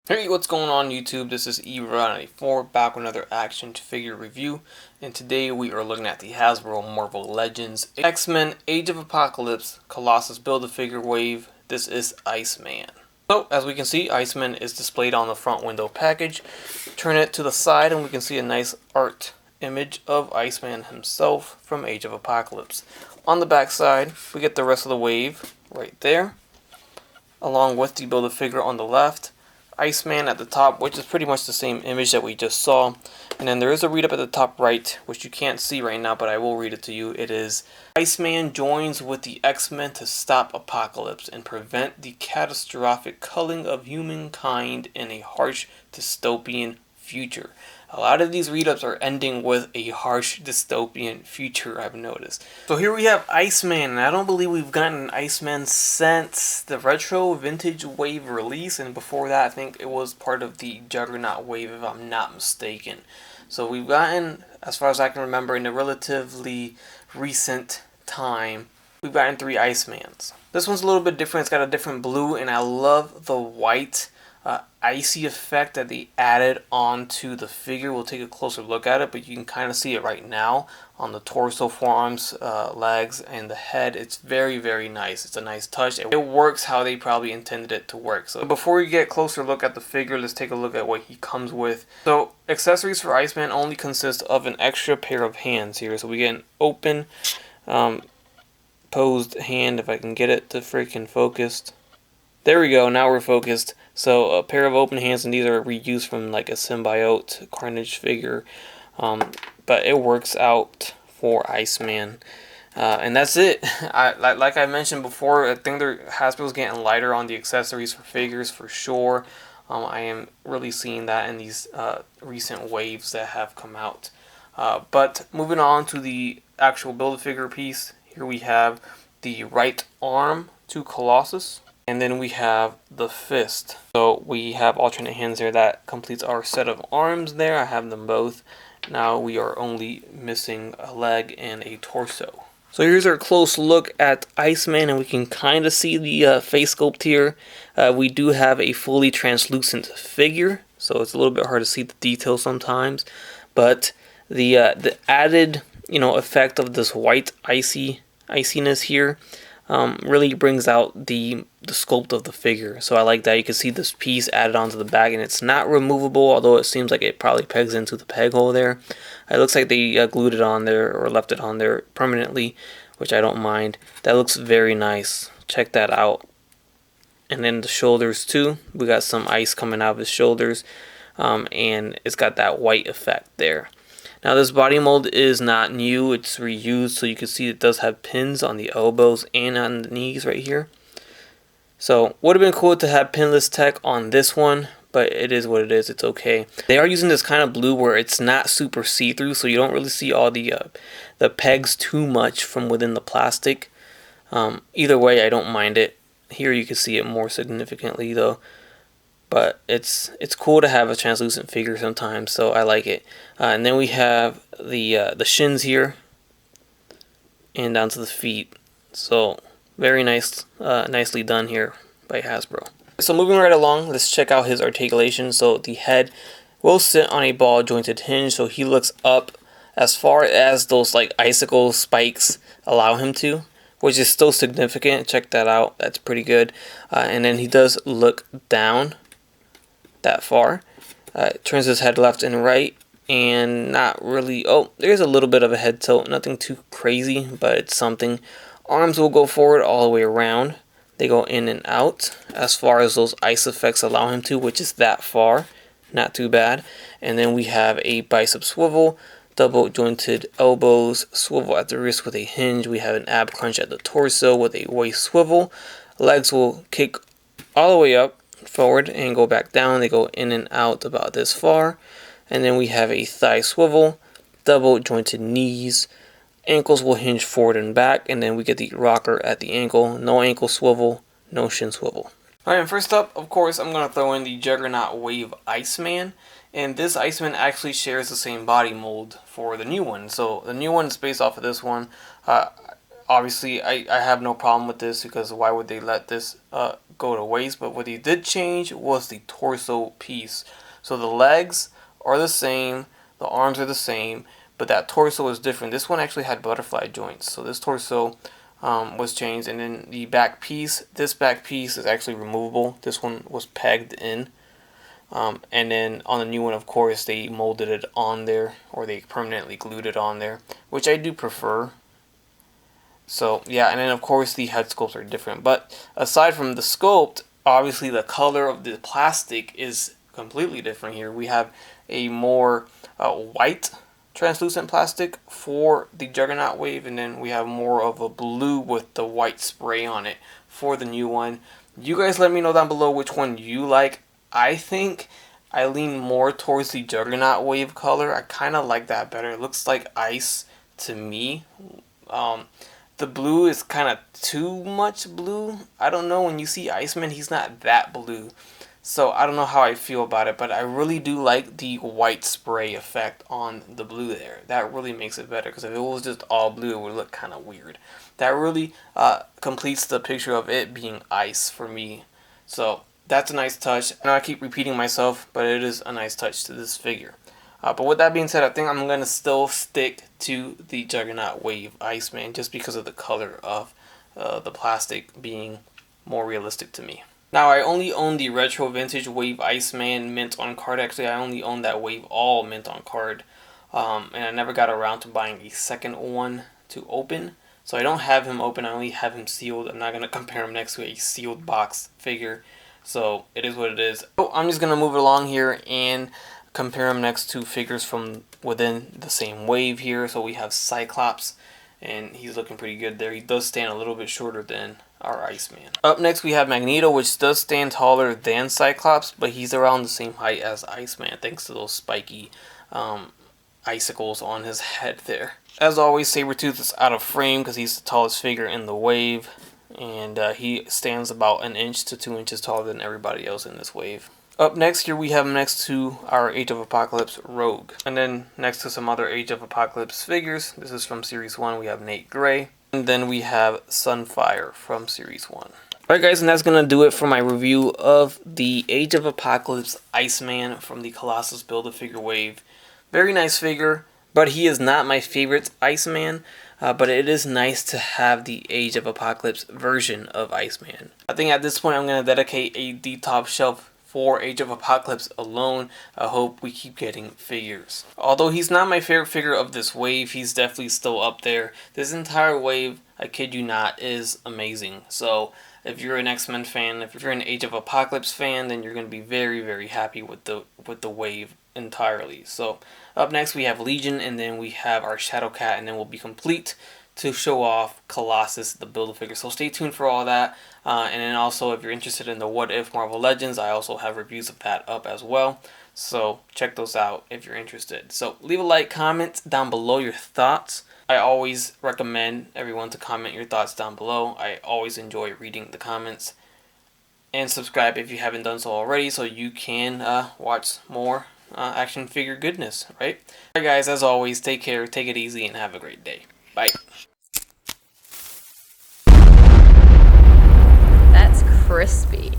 Hey, what's going on YouTube? This is Eva94 back with another action figure review, and today we are looking at the Hasbro Marvel Legends X-Men Age of Apocalypse Colossus Build-A-Figure Wave. This is Iceman. So, as we can see, Iceman is displayed on the front window package. Turn it to the side and we can see a nice art image of Iceman himself from Age of Apocalypse. On the back side, we get the rest of the wave right there, along with the Build-A-Figure on the left. Iceman at the top, which is pretty much the same image that we just saw. And then there is a read up at the top right, which you can't see right now, but I will read it to you. It is, Iceman joins with the X-Men to stop Apocalypse and prevent the catastrophic culling of humankind in a harsh dystopian future. A lot of these read-ups are ending with a harsh dystopian future, I've noticed. So here we have Iceman, and I don't believe we've gotten an Iceman since the Retro Vintage Wave release, and before that I think it was part of the Juggernaut Wave if I'm not mistaken. So we've gotten, as far as I can remember, in a relatively recent time, we've gotten 3 Icemans. This one's a little bit different. It's got a different blue, and I love the white icy effect that they added onto the figure. We'll take a closer look at it, but you can kind of see it right now on the torso, forearms, legs, and the head. It's very, very nice. It's a nice touch. It works how they probably intended it to work. So before we get a closer look at the figure, let's take a look at what he comes with. So accessories for Iceman only consist of an extra pair of hands here. So we get an open posed hand, if I can get it to freaking focused. There we go, now we're focused. So a pair of open hands, and these are reused from like a symbiote Carnage figure. But it works out for Iceman. And that's it. Like I mentioned before, I think Hasbro's getting lighter on the accessories for figures for sure. I am really seeing that in these recent waves that have come out. But moving on to the actual Build-A-Figure piece, here we have the right arm to Colossus. And then we have the fist. So we have alternate hands there. That completes our set of arms there. I have them both. Now we are only missing a leg and a torso. So here's our close look at Iceman, and we can kind of see the face sculpt here. We do have a fully translucent figure, so it's a little bit hard to see the details sometimes. But the added effect of this white iciness here really brings out the sculpt of the figure. So I like that. You can see this piece added onto the back, and it's not removable, although it seems like it probably pegs into the peg hole there. It looks like they glued it on there or left it on there permanently, which I don't mind. That looks very nice. Check that out. And then the shoulders too. We got some ice coming out of his shoulders, and it's got that white effect there. Now this body mold is not new, it's reused, so you can see it does have pins on the elbows and on the knees right here. So would have been cool to have pinless tech on this one, but it is what it is, it's okay. They are using this kind of blue where it's not super see-through, so you don't really see all the pegs too much from within the plastic. Either way, I don't mind it. Here you can see it more significantly though. But it's cool to have a translucent figure sometimes, so I like it. And then we have the shins here, and down to the feet. So very nice, nicely done here by Hasbro. So moving right along, let's check out his articulation. So the head will sit on a ball jointed hinge, so he looks up as far as those like icicle spikes allow him to, which is still significant. Check that out, that's pretty good. And then he does look down that far. Turns his head left and right, and not really, there's a little bit of a head tilt, nothing too crazy, but it's something. Arms will go forward all the way around. They go in and out as far as those ice effects allow him to, which is that far, not too bad. And then we have a bicep swivel, double jointed elbows, swivel at the wrist with a hinge. We have an ab crunch at the torso with a waist swivel. Legs will kick all the way up forward and go back down. They go in and out about this far. And then we have a thigh swivel, double jointed knees, ankles will hinge forward and back, and then we get the rocker at the ankle. No ankle swivel, no shin swivel. Alright, and first up, of course, I'm going to throw in the Juggernaut Wave Iceman. And this Iceman actually shares the same body mold for the new one. So the new one is based off of this one. obviously I have no problem with this, because why would they let this go to waste? But what they did change was the torso piece. So the legs are the same, the arms are the same, but that torso is different. This one actually had butterfly joints, so this torso was changed. And then the back piece, this back piece is actually removable. This one was pegged in. And then on the new one, of course, they molded it on there, or they permanently glued it on there, which I do prefer. So yeah, and then of course the head sculpts are different. But aside from the sculpt, obviously the color of the plastic is completely different here. We have a more white translucent plastic for the Juggernaut Wave, and then we have more of a blue with the white spray on it for the new one. You guys let me know down below which one you like. I think I lean more towards the Juggernaut Wave color. I kind of like that better. It looks like ice to me. The blue is kind of too much blue. I don't know, when you see Iceman, he's not that blue. So I don't know how I feel about it, but I really do like the white spray effect on the blue there. That really makes it better, because if it was just all blue, it would look kind of weird. That really completes the picture of it being ice for me. So that's a nice touch. I know I keep repeating myself, but it is a nice touch to this figure. But with that being said, I think I'm going to still stick to the Juggernaut Wave Iceman, just because of the color of the plastic being more realistic to me. Now, I only own the Retro Vintage Wave Iceman mint on card. Actually, I only own that Wave All mint on card. And I never got around to buying a second one to open. So I don't have him open, I only have him sealed. I'm not going to compare him next to a sealed box figure. So it is what it is. So I'm just going to move along here and compare him next to figures from within the same wave here. So we have Cyclops, and he's looking pretty good there. He does stand a little bit shorter than our Iceman. Up next we have Magneto, which does stand taller than Cyclops, but he's around the same height as Iceman, thanks to those spiky icicles on his head there. As always, Sabretooth is out of frame because he's the tallest figure in the wave, and he stands about 1 inch to 2 inches taller than everybody else in this wave. Up next here we have him next to our Age of Apocalypse Rogue. And then next to some other Age of Apocalypse figures, this is from Series 1, we have Nate Gray. And then we have Sunfire from Series 1. Alright guys, and that's going to do it for my review of the Age of Apocalypse Iceman from the Colossus Build-A-Figure Wave. Very nice figure, but he is not my favorite Iceman. But it is nice to have the Age of Apocalypse version of Iceman. I think at this point I'm going to dedicate the top shelf for Age of Apocalypse alone. I hope we keep getting figures. Although he's not my favorite figure of this wave, he's definitely still up there. This entire wave, I kid you not, is amazing. So if you're an X-Men fan, if you're an Age of Apocalypse fan, then you're going to be very, very happy with the wave entirely. So up next we have Legion, and then we have our Shadowcat, and then we'll be complete to show off Colossus, the Build-A-Figure. So stay tuned for all that. And then also, if you're interested in the What If Marvel Legends, I also have reviews of that up as well. So check those out if you're interested. So leave a like, comment down below your thoughts. I always recommend everyone to comment your thoughts down below. I always enjoy reading the comments. And subscribe if you haven't done so already, so you can watch more action figure goodness, right? Alright guys, as always, take care, take it easy, and have a great day. Bye. That's crispy.